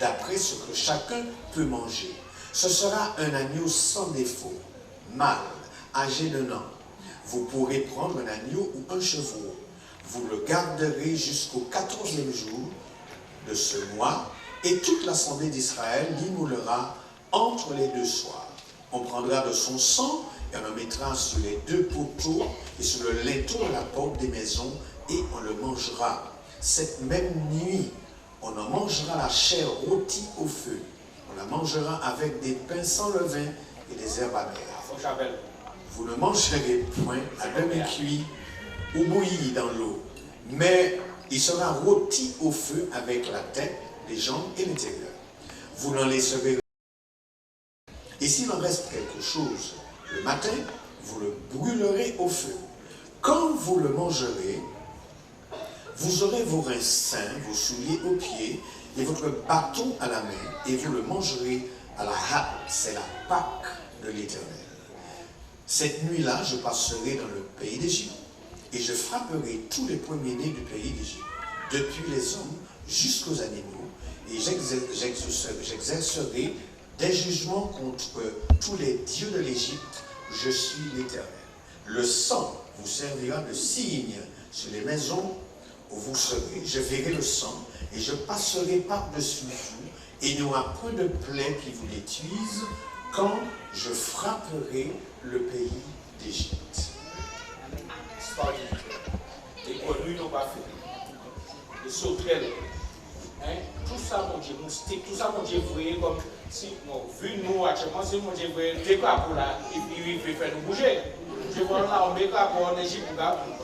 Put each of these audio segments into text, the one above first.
d'après ce que chacun peut manger. Ce sera un agneau sans défaut, mâle, âgé d'1 an. Vous pourrez prendre un agneau ou un chevreau. Vous le garderez jusqu'au 14e jour de ce mois, et toute l'assemblée d'Israël l'immolera entre les 2 soirs. On prendra de son sang et on le mettra sur les 2 poteaux et sur le linteau de la porte des maisons, et on le mangera. Cette même nuit, on en mangera la chair rôtie au feu. On la mangera avec des pains sans levain et des herbes amères. Vous ne mangerez point à demi-cuit ou bouilli dans l'eau, mais il sera rôti au feu avec la tête, les jambes et l'intérieur. Vous n'en laisserez. Et s'il en reste quelque chose le matin, vous le brûlerez au feu. Quand vous le mangerez, vous aurez vos reins sains, vos souliers aux pieds et votre bâton à la main, et vous le mangerez à la hâte. C'est la Pâque de l'Éternel. Cette nuit-là, je passerai dans le pays d'Égypte, et je frapperai tous les premiers-nés du pays d'Égypte, depuis les hommes jusqu'aux animaux, et j'exercerai des jugements contre tous les dieux de l'Égypte. Je suis l'Éternel. Le sang vous servira de signe sur les maisons où vous serez. Je verrai le sang, et je passerai par-dessus vous, et il n'y aura point de plaie qui vous détruise quand je frapperai le pays d'Égypte. Les produits n'ont pas fait. Les sauterelles. Hein? Tout ça, mon Dieu, moustique, tout ça, mon Dieu, vous voyez comme si, bon, vu nous actuellement, si mon Dieu, vous voyez, des pour là, et puis il veut faire nous bouger. Je vois là, on met là pour en Égypte,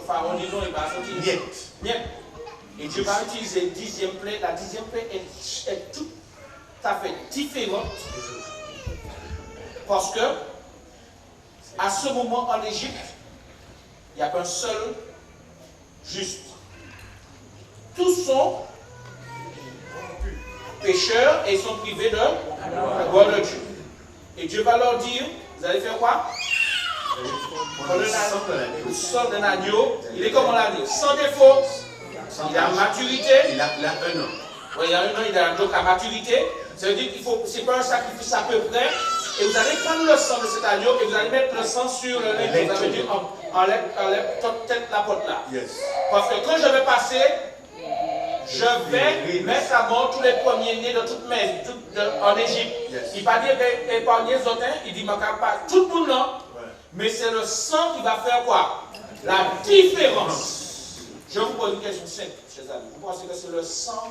Pharaon dit non, il va sortir. Niet. Et Dieu va utiliser la 10e plaie. La 10e plaie est tout à fait différente. Parce que, à ce moment en Égypte, il n'y a qu'un seul juste. Tous sont pécheurs et sont privés de la gloire de Dieu. Et Dieu va leur dire, vous allez faire quoi? Le sang d'un agneau, il est comme l'agneau, sans défaut, il a maturité. Il a 1 an. Oui, il a 1 an, il a donc la maturité. Ça veut dire qu'il faut, c'est pas un sacrifice à peu près. Et vous allez prendre le sang de cet agneau et vous allez mettre le sang sur le lait. Vous allez dire, enlève la porte là. Yes. Parce que quand je vais passer, je vais mettre à mort tous les premiers-nés de toute en Égypte. Yes. Il ne va pas dire épargner les autres, il dit, pas tout le monde non. Mais c'est le sang qui va faire quoi? La différence. Je vous pose une question simple, chers amis. Vous pensez que c'est le sang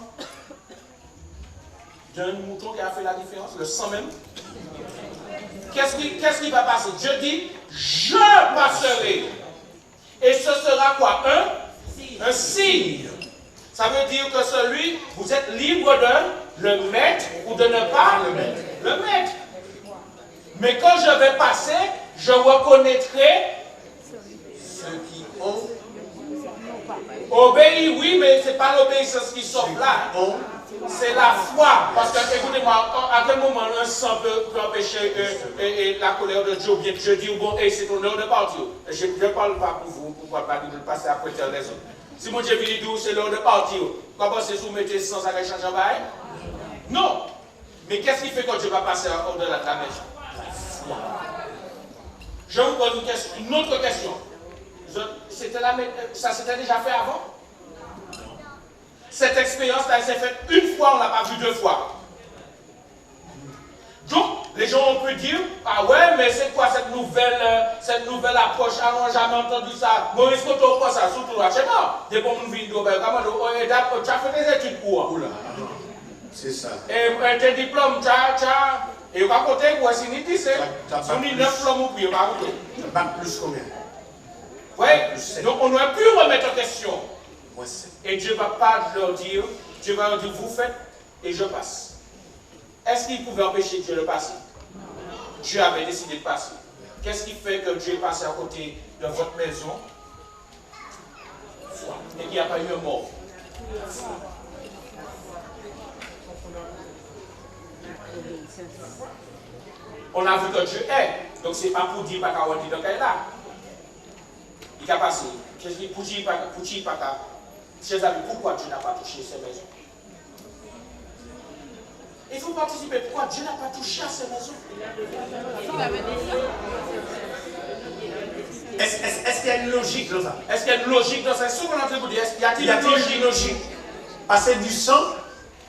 d'un mouton qui a fait la différence? Le sang même? Qu'est-ce qui va passer? Dieu dit, je passerai. Et ce sera quoi? Un signe. Ça veut dire que celui, vous êtes libre de le mettre ou de ne pas le mettre. Mais quand je vais passer, je reconnaîtrai Ceux qui ont obéi, oui, mais ce n'est pas l'obéissance qui sauve là. C'est la foi. Parce que, écoutez-moi, à quel moment un sang peut empêcher la colère de Dieu? Bien que je dis, bon, hey, c'est ton heure de partir. Je ne parle pas pour vous, pour pas de passer après les autres. Si mon Dieu vient dire, c'est l'heure de partir, comment c'est soumettre sans ça change en bail? Non. Mais qu'est-ce qui fait que Dieu va passer au-delà de la maison? Je vous pose une autre question. Ça s'était déjà fait avant? Cette expérience-là, elle s'est faite une fois, on ne l'a pas vue 2 fois. Donc, les gens ont pu dire, ah ouais, mais c'est quoi cette nouvelle approche? Ah non, jamais entendu ça. Maurice Koto, quoi ça? Surtout là, je sais pas. Dès qu'on nous vient de tu as fait des études pour? Oula, c'est ça. Et tes diplômes, tu as. Et on va côté, quoi, c'est ni 10, c'est. On dit 9 diplômes ou plus, on va côté. Tu as bac plus combien? Oui, donc on aurait pu remettre en question. Et Dieu ne va pas leur dire, Dieu va leur dire, vous faites et je passe. Est-ce qu'il pouvait empêcher Dieu de passer? Dieu avait décidé de passer. Qu'est-ce qui fait que Dieu est passé à côté de votre maison et qu'il n'y a pas eu un mort? On a vu que Dieu est. Donc ce n'est pas pour dire pas qu'on dit dans est là. Il a passé. Qu'est-ce qu'il pour dire pas chers amis, pourquoi Dieu n'a pas touché ces maisons? Il faut participer. Pourquoi Dieu n'a pas touché à ces maisons? Est-ce qu'il y a une logique dans ça? Est-ce qu'il y a une logique dans ça? C'est ce qu'on est en train de vous dire. Y a-t-il une logique? Passer du sang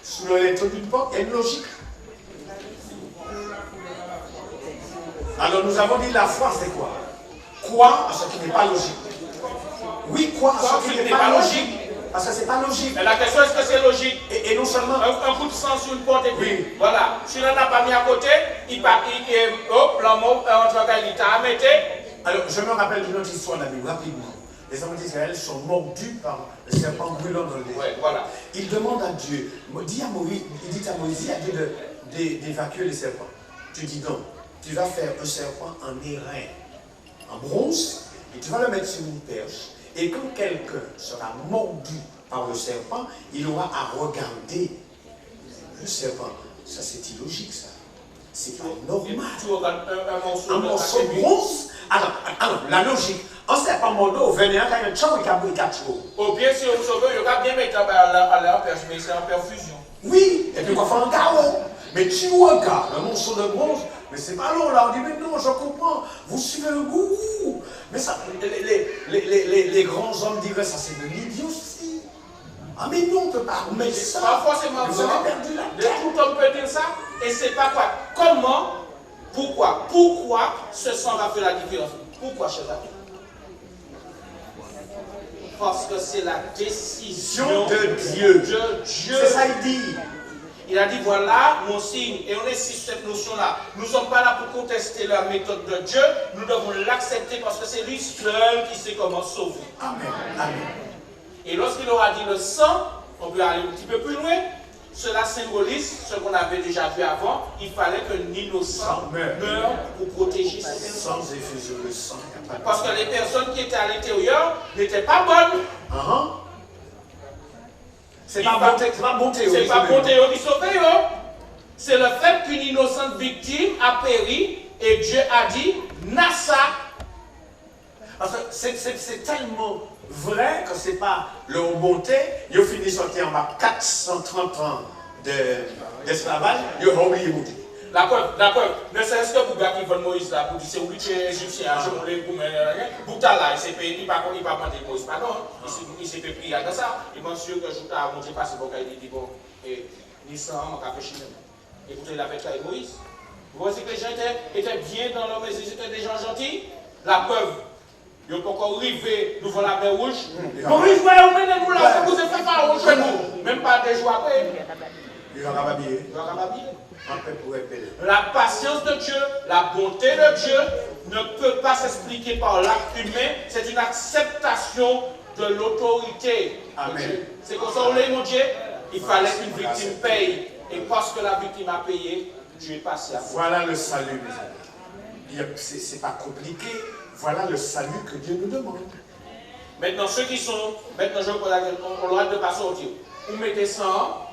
sous le linteau d'une porte, il y a une logique. Alors nous avons dit la foi, c'est quoi? Croire à ce qui n'est pas logique. Oui, croire à ce qui n'est pas logique. Parce que c'est pas logique. Mais la question, est-ce que c'est logique? Et non seulement. Un coup de sang sur une porte et puis, oui. Voilà. Si on n'en a pas mis à côté, hop, l'amour, il t'a arrêté. Alors, je me rappelle d'une autre histoire de la Bible, rapidement. Les hommes d'Israël sont mordus par le serpent brûlant dans le désert. Ouais, voilà. Il demande à Dieu, il dit à Moïse, il a Dieu d'évacuer les serpents. Tu dis donc, tu vas faire un serpent en airain, en bronze, et tu vas le mettre sur une perche. Et quand quelqu'un sera mordu par le serpent, il aura à regarder le serpent. Ça, c'est illogique, ça. C'est pas normal. Un morceau de bronze. Alors, la logique. Un serpent mordu, venez quand il y a un chant, il y a un chant. Au pied, si on sauve, il y a bien mettre à la perche, mais c'est en perfusion. Oui, et puis on va faire un carreau. Mais tu regardes un morceau de bronze, mais c'est pas long là. On dit, mais non, je comprends. Vous suivez le goût. Mais ça, les grands hommes diraient, ça c'est de l'idiotie. Ah, mais non, on ne peut pas remettre ça. Pas forcément vous avez perdu la tête. Tout homme peut dire ça, et c'est pas quoi. Comment? Pourquoi? Pourquoi ce sang va faire la différence? Pourquoi, chers amis? Parce que c'est la décision de Dieu. C'est ça il dit. Il a dit, voilà mon signe. Et on est sur cette notion-là. Nous ne sommes pas là pour contester la méthode de Dieu. Nous devons l'accepter parce que c'est lui seul qui sait comment sauver. Amen. Amen. Et lorsqu'il aura dit le sang, on peut aller un petit peu plus loin. Cela symbolise ce qu'on avait déjà vu avant. Il fallait que l'innocent meure pour protéger ses personnes. Sans effusion le sang. Parce que les personnes qui étaient à l'intérieur n'étaient pas bonnes. C'est pas bon théorie. C'est pas bon théorie sauver. C'est le fait qu'une innocente victime a péri et Dieu a dit Nassa. Parce que c'est tellement vrai que c'est pas le bonté. Il a fini sortir en bas 430 ans d'esclavage. Il a oublié monter. D'accord. Ne serait-ce que pour gars qui veulent Moïse là, pour dire c'est où tu es égyptien, je voulais pour me là, il s'est payé, il va demander Moïse pardon, il s'est fait prier de ça. Il m'a sûr que je t'ai monté passé pour qu'il dit bon, ni ça, on va faire chez nous. Écoutez, il avait fait Moïse. Vous voyez que les gens étaient bien dans leur maison, ils étaient des gens gentils. La preuve, ils n'ont pas encore arrivé devant la mer rouge. Moïse, emmenez-nous là, vous avez fait pas au genou. Même pas des jours après. Il va rababiller. La patience de Dieu, la bonté de Dieu ne peut pas s'expliquer par l'acte humain. C'est une acceptation de l'autorité de Dieu. C'est comme ça, mon Dieu, il fallait qu'une victime paye. Et parce que la victime a payé, Dieu est passé à vous. Voilà le salut, mes amis. C'est pas compliqué. Voilà le salut que Dieu nous demande. Maintenant, ceux qui sont, maintenant je vous pose la question, on l'aura de pas sortir. Vous mettez ça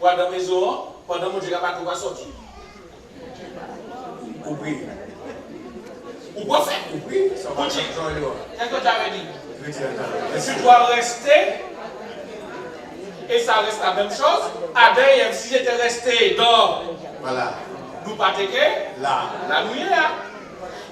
dans la maison, pendant que Dieu n'a pas tout sortir. Oui. Ou quoi faire? Oui. Qu'est-ce que tu avais dit? Tu dois rester, et ça reste la même chose. Adèle, si j'étais resté dans, voilà, nous pas la nuit là.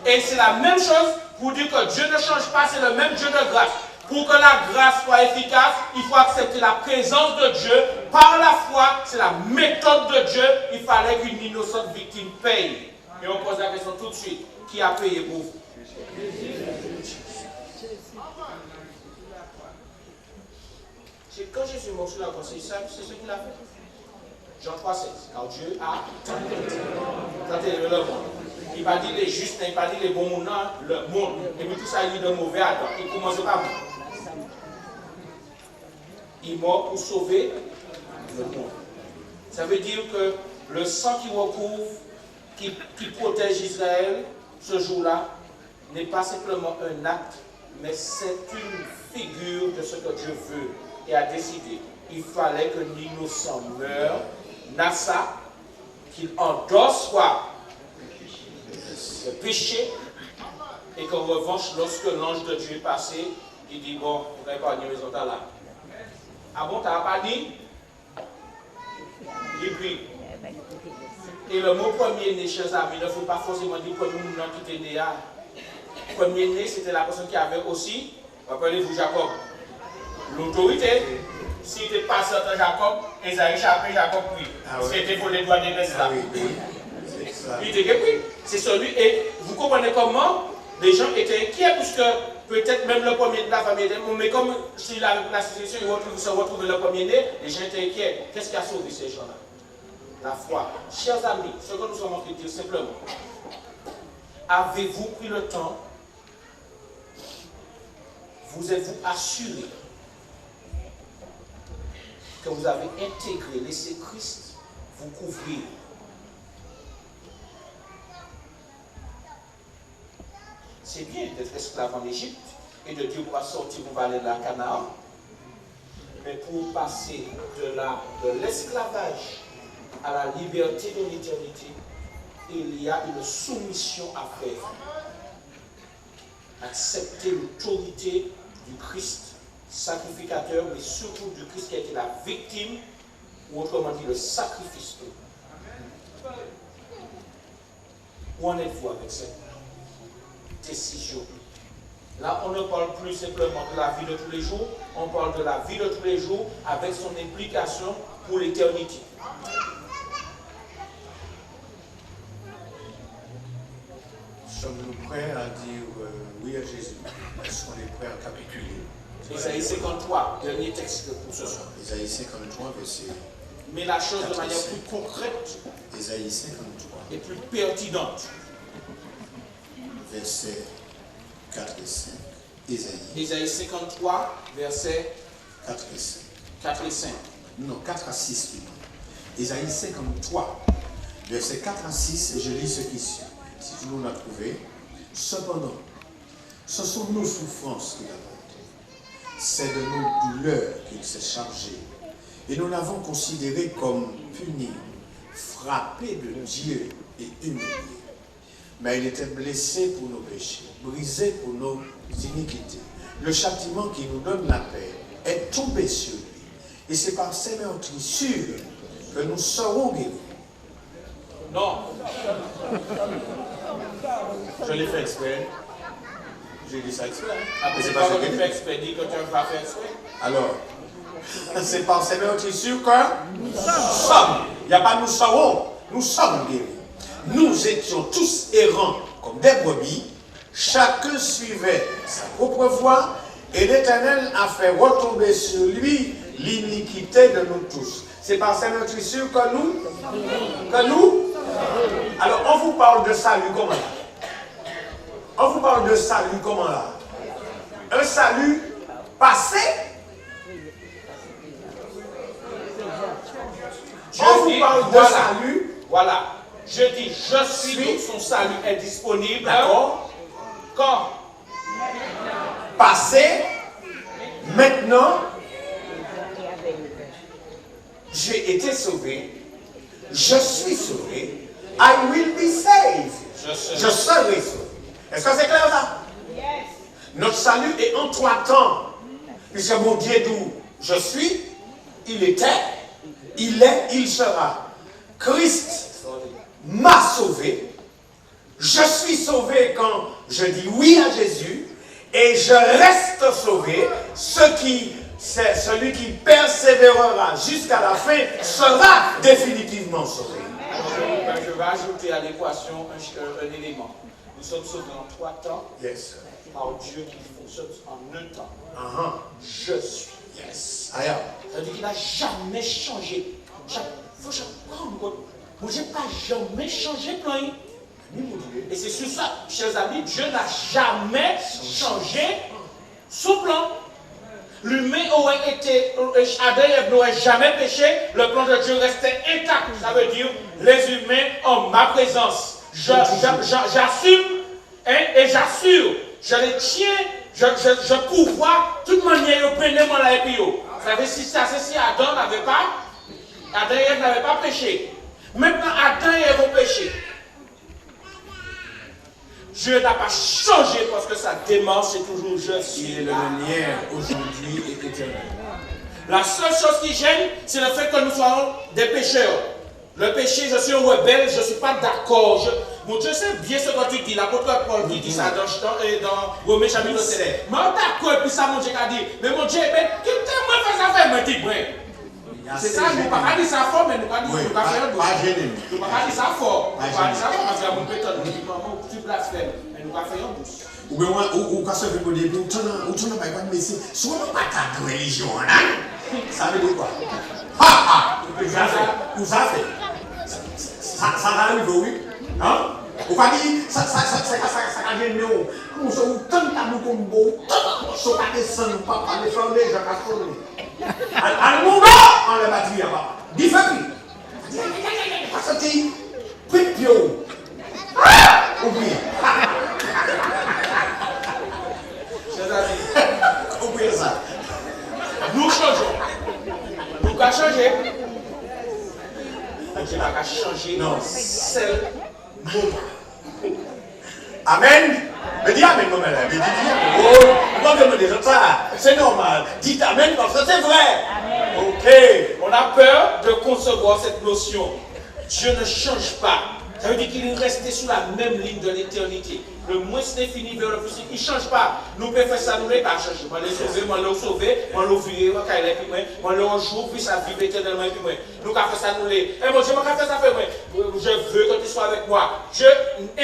Et c'est la même chose pour dire que Dieu ne change pas, c'est le même Dieu de grâce. Pour que la grâce soit efficace, il faut accepter la présence de Dieu. Par la foi, c'est la méthode de Dieu. Il fallait qu'une innocente victime paye. Et on pose la question tout de suite. Qui a payé pour vous? Quand Jésus mort sur la croix, c'est ce qu'il a fait. Jean 3,16. Car Dieu a tenté le monde. Il va dire les justes, il va dire les bons mondes, le monde. Et puis tout ça, il dit de mauvais Adam. Il commence par vous. Il est mort pour sauver le monde. Ça veut dire que le sang qui recouvre, qui protège Israël ce jour-là, n'est pas simplement un acte, mais c'est une figure de ce que Dieu veut et a décidé. Il fallait que l'innocent meure, Nassa, qu'il endosse quoi? Le péché, et qu'en revanche, lorsque l'ange de Dieu est passé, il dit bon, vous n'avez pas dit maison là. Ah bon, tu n'as pas dit? Et puis, Et le mot premier-né, chers amis, il ne faut pas forcément dire premier nom qui était né. Premier-né, c'était la personne qui avait aussi, rappelez-vous Jacob, l'autorité. S'il n'était pas certain Jacob, Esaïe chappé Jacob puis. C'était pour les doigts des là. Il était pris. C'est celui, et vous comprenez comment les gens étaient inquiets, puisque peut-être même le premier de la famille était, mais comme si la situation se retrouvait le premier-né, les gens étaient inquiets. Qu'est-ce qui a sauvé ces gens-là? La foi. Chers amis, ce que nous sommes en train de dire simplement, avez-vous pris le temps, vous êtes-vous assuré que vous avez intégré, laissé Christ vous couvrir? C'est bien d'être esclave en Égypte et de Dieu pour sortir pour aller de la Canaan, mais pour passer de l'esclavage à la liberté de l'éternité, il y a une soumission à faire. Accepter l'autorité du Christ sacrificateur, mais surtout du Christ qui a été la victime, ou autrement dit le sacrifice. Où en êtes-vous avec cette décision? Là, on ne parle plus simplement de la vie de tous les jours, on parle de la vie de tous les jours avec son implication pour l'éternité. Sommes-nous prêts à dire oui à Jésus? Est-ce qu'on est prêt à capituler? Isaïe 53, dernier texte pour ce soir. Isaïe 53, verset. Mais la chose de manière plus concrète Isaïe 53. et plus pertinente. Versets 4 et 5. Isaïe 53, versets 4 et 5. 4 et 5. Non, 4 à 6. Isaïe 53, versets 4 à 6, je lis ce qui suit. Si tout le monde a trouvé. Cependant, ce sont nos souffrances qu'il a portées. C'est de nos douleurs qu'il s'est chargé. Et nous l'avons considéré comme puni, frappé de Dieu et humilié. Mais il était blessé pour nos péchés, brisé pour nos iniquités. Le châtiment qui nous donne la paix est tombé sur lui. Et c'est par ses meurtrissures que nous serons guéris. Non. Je l'ai fait exprès. J'ai dit ça exprès. Après, c'est pas que tu fais exprès, dis que tu vas faire exprès. Alors, c'est par ces meurtrissures que nous sommes. Il n'y a pas nous serons, nous sommes guéris. Nous étions tous errants comme des brebis, chacun suivait sa propre voie, et l'Éternel a fait retomber sur lui l'iniquité de nous tous. C'est par ces meurtrissures que nous. Alors, on vous parle de salut comment là? On vous parle de salut comment là? Un salut passé? On vous parle de salut? Voilà. Je dis, je suis, donc son salut est disponible. D'accord. Quand? Passé. Maintenant. J'ai été sauvé. Je suis sauvé. I will be saved. Je serai sauvé. Est-ce que c'est clair ça? Yes. Notre salut est en 3 temps. Puisque mon Dieu d'où je suis, il était, il est, il sera. Christ m'a sauvé. Je suis sauvé quand je dis oui à Jésus. Et je reste sauvé. Celui qui persévérera jusqu'à la fin sera définitivement sauvé. Je vais ajouter à l'équation un élément. Nous sommes sauvés en 3 temps. Yes. Par Dieu qui fonctionne en un temps. Je suis. Yes. I am. Ça veut dire qu'il n'a jamais changé. Faut comprendre. Moi, je n'ai pas jamais changé de plan. Et c'est sur ça, chers amis, Dieu n'a jamais changé son plan. L'humain aurait été, Adam et Ève n'auraient jamais péché, le plan de Dieu restait intact. Ça veut dire, les humains en ma présence. J'assume et j'assure. Je les tiens, je pourvois toute manière au pénément là et puis vous savez, si Adam n'avait pas, Adam et Ève n'avaient pas péché. Maintenant, Adam et Ève ont péché. Dieu n'a pas changé parce que sa démarche est toujours je suis. Il est le même hier, aujourd'hui et éternellement. La seule chose qui gêne, c'est le fait que nous soyons des pécheurs. Le péché, je suis un rebelle, je ne suis pas d'accord. Mon Dieu sait bien ce que tu dis. L'apôtre Paul qui dit ça dans Romains chapitre 7. Mais d'accord, et puis ça, mon Dieu a dit. Mais mon Dieu, mais qui t'a moi fait ça faire, moi, dis, c'est ça, nous ne pouvons pas dire ça fort, mais nous ne pouvons pas faire un dossier. Nous ne pouvons pas dire ça fort. Nous ne pouvons pas dire ça fort, parce que mon pétard, nous dit, maman, tu blasphèmes, mais nous ne pouvons pas faire un dossier. Ou bien, ou quand ça fait pour des ou tu n'as pas de médecine, soit pas ta religion, hein? Ça veut dire quoi? Ha ha! Où ça fait? Ça arrive, oui? Hein? Ou pas dire, ça a gêné, nous sommes tant de comme beau, tant de choses à descendre, pas de faire les gens à sonner. À mon gars, on les battu là-bas. Différent. Parce que tu pipio. Oublie. Oubliez ça. Nous changeons. Nous pouvons changer. On ne va pas changer. Non. Seul moment. Amen. Mais dis Amen, mon mère. Mais dis Amen. Oh, pourquoi me dire ça? C'est normal. Dites Amen parce que c'est vrai. Amen. Ok. On a peur de concevoir cette notion. Dieu ne change pas. Ça veut dire qu'il est resté sur la même ligne de l'éternité. Le moins c'est fini vers le plus, il ne change pas. Nous pouvons faire ça, nous ne pouvons pas changer. Moi, le sauver, moi, le virer, moi, le jour, puis ça vive éternellement, puis moi. Nous pouvons faire ça, nous les. Eh mon Dieu, moi, faire ça, moi. Je veux que tu sois avec moi. Je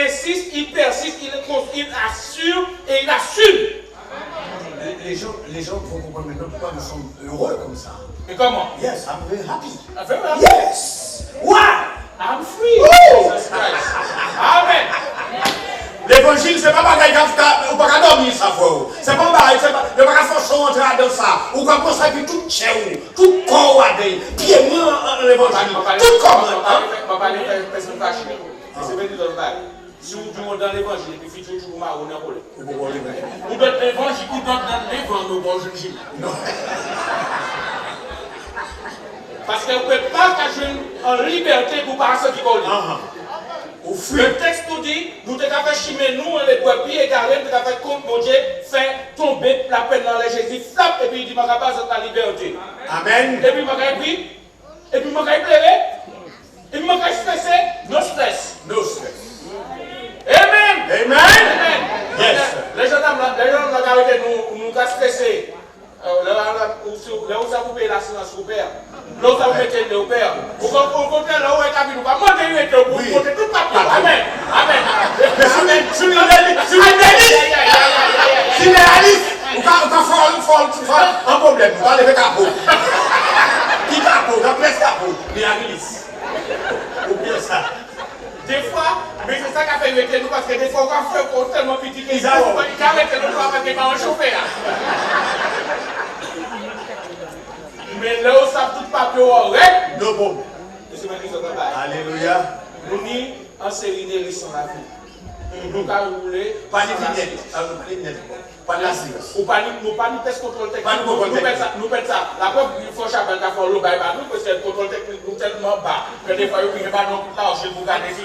insiste, il persiste, il assure et il assume. Les gens vont comprendre maintenant pourquoi nous sommes heureux comme ça. Et comment? Yes, I'm very happy. I'm very happy. Yes. Why? I'm free. Oh. Jesus Christ. Amen. L'évangile, c'est pas pareil qu'on va pas dormir ça fois. C'est pas pareil, c'est pas de pas forcer entrer dans ça. Ou comme ça puis tout chair, tout corps à des pieds moi l'évangile. Tout corps. On va parler de personne fâchée. C'est bien dans le bail. Si vous jouez dans l'évangile, puis si vous jouez marron dans le ou dans l'évangile, ou dans l'évangile. Non. Parce que vous ne pouvez pas cacher en liberté pour parler ce qui colle. Le texte nous dit, nous devons faire chimer nous, les brebis égarés, nous devons faire comme mon Dieu, faire tomber la peine dans les Jésus, frappe, et puis il dit, je ne vais pas être la liberté. Amen. Et puis je vais pleurer, et puis je vais stresser, no stress. No stress. Amen. Amen. Amen. Yes. Les gens ont arrêté nous stresser. Là où ça vous paye l'assurance au père. Là où ça vous mettez le père. Au contraire, là où est la vie, nous va monter une étoile pour monter tout papier. Amen. Amen. Mais si vous réaliste, vous avez un problème. Vous allez faire capot. Qui capot? Vous avez capot. Mais réaliste. Oubliez ça. Des fois, mais c'est ça qui a fait mettre nous parce que des fois, on fait tellement petit qu'ils ont arrêté le droit parce qu'ils vont chauffer là. Mais là où ça tout papier ouais. Non bon. Alléluia. Nous ni en série de risques dans la vie. Nous avons roulé. Pas de lunettes. Pas de l'assurance. Ou pas de test contrôle technique. Nous faisons ça. La preuve, il faut chaper la fois, nous parce que le contrôle technique nous tellement bas que des fois, il n'y a pas non plus l'argent pour garder si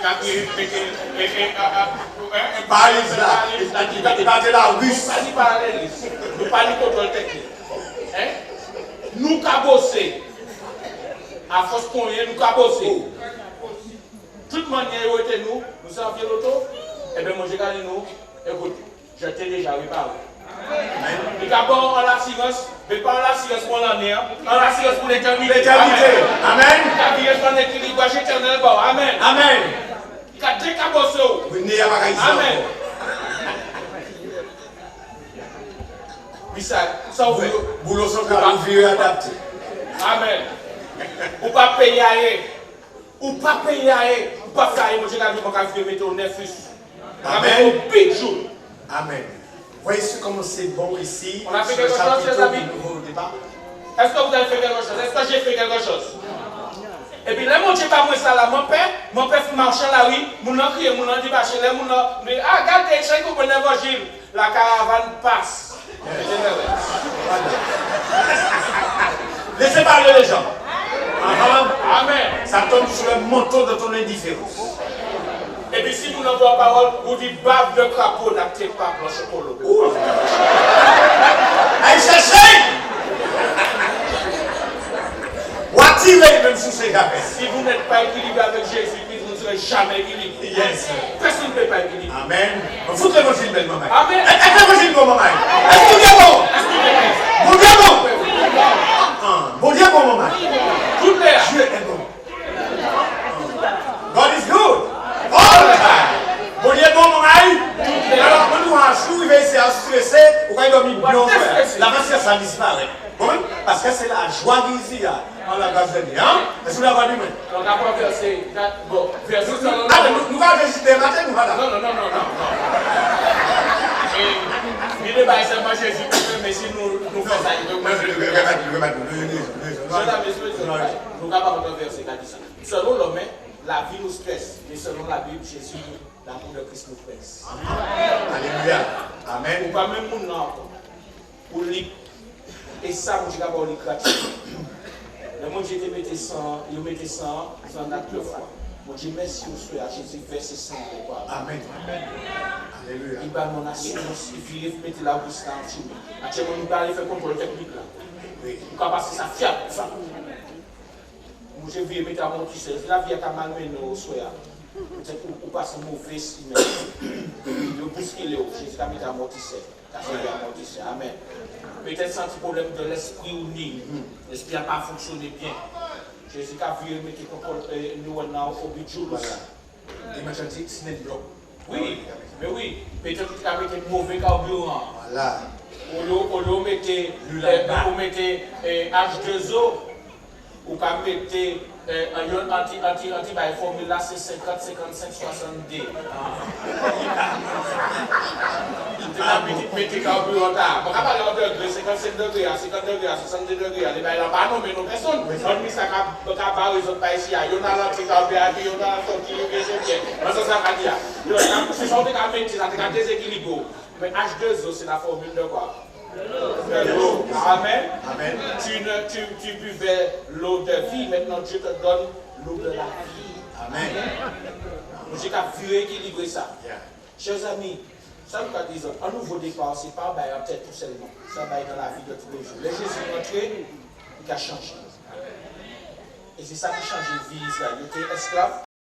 nous parlons de contrôle technique. Nous cabosser. À force qu'on y nous cabosser. Toute manière, nous sommes en l'auto. Et bien, moi, j'ai gagné nous. Écoute, je t'ai déjà réparé. Et d'abord, en l'assurance, mais pas en l'assurance pour l'année, en l'assurance pour l'éternité. Amen. Il y a un équilibrage éternel. Amen. Amen. Il y a des cabosses. Amen. Ça vous boulot central ouvrier adapté. Amen. Ou pas payer à ou pas payer à ou pas faire moi j'ai gagné mon café mettre au nefus. Amen. Au big jour. Amen. Voyez comment c'est bon ici. On a fait quelque chose, les amis. Est-ce que vous avez fait quelque chose? Est-ce que j'ai fait quelque chose? Et puis là, mon Dieu, pas moi ça là, mon père marche dans la rue, mon a crié, mon a dit, là, mon a dit, ah, regardez, je comprends l'évangile, la caravane passe. Laissez parler les gens. Amen. Ça tombe sur le manteau de ton indifférence. Et puis si nous n'avons pas parole, vous dites bave de crapaud, n'actez pas blanche polo. Allez chercher. What tirer même sous ses jamais. Si vous n'êtes pas équilibré avec Jésus-Christ, vous ne serez jamais équilibré. Yes. Personne ne peut pas équilibrer. Amen. Foute l'évangile, belle maman. Amen. Est-ce que l'évangile, bon maman? Est-ce que Dieu est bon? Bon Dieu est bon. Bon Dieu est bon, maman. Tout l'air. Dieu est bon. God is good. All the time. Bon Dieu est bon, maman. Alors, quand nous marchons, il va essayer de stresser, ou quand il dormit bien, la matière, ça disparaît. Bon, parce que c'est la joie d'ici, en la grâce de Dieu. Est-ce que vous l'avez dit? On n'a pas versé. Bon, verset. Nous allons visiter le matin, nous allons. Non. Il n'est pas seulement Jésus, mais si nous faisons ça, il doit nous capables de verser quand dit ça. Selon l'homme, la vie nous stresse, mais selon la Bible, Jésus, l'amour de Christ nous presse. Alléluia. Amen. Ou pas même mon nom. Pour lui. Et ça, je dis d'abord les gratuits. Le monde, j'ai mettais 100, il mettait 100 actes de foi. Mon Dieu, merci au Seigneur, Jésus, verset 100. Amen. Alléluia. Il va mon assurance, il faut mettre la bouche dans le film. Actuellement, nous allons faire contrôle technique là. Oui. Nous allons passer ça fiable. Mon Dieu, il mettre amortisseur. La vie est mal menée au Seigneur. Peut-être qu'on passe un mauvais signe. Le bousculer, Jésus va mettre amortisseur. Amen. Peut-être c'est un problème de l'esprit ou ni. L'esprit n'a pas fonctionné bien. Jésus a vu mettre nous au budget. Et maintenant, c'est net bloc. Oui, mais oui. Peut-être qu'il a mis mauvais carburant. Voilà. On mettait H2O. Ou qu'à mettre un formule là, c'est 50, 55, 60D. Mettez carburant là. On va parler de degrés, 55 degrés, 50 degrés, 60 degrés. Il n'y a pas nommé nos personnes. On met ça à les autres pays. Il y a l'entrée carburant, il y a la sortie, il y a ça, ça va dire. C'est ça qu'on a mis, c'est un déséquilibre. Mais H2O, c'est la formule de quoi? De l'eau. Amen. Amen. Tu buvais l'eau de vie, maintenant Dieu te donne l'eau de la vie. Amen. J'ai qu'à équilibrer ça. Yeah. Chers amis, ça nous dit un nouveau départ, ce n'est pas en tête tout seulement. Ça va dans la vie de tous les jours. Les Jésus est entré, il a changé. Et c'est ça qui change la vie d'Israël. Il était esclave,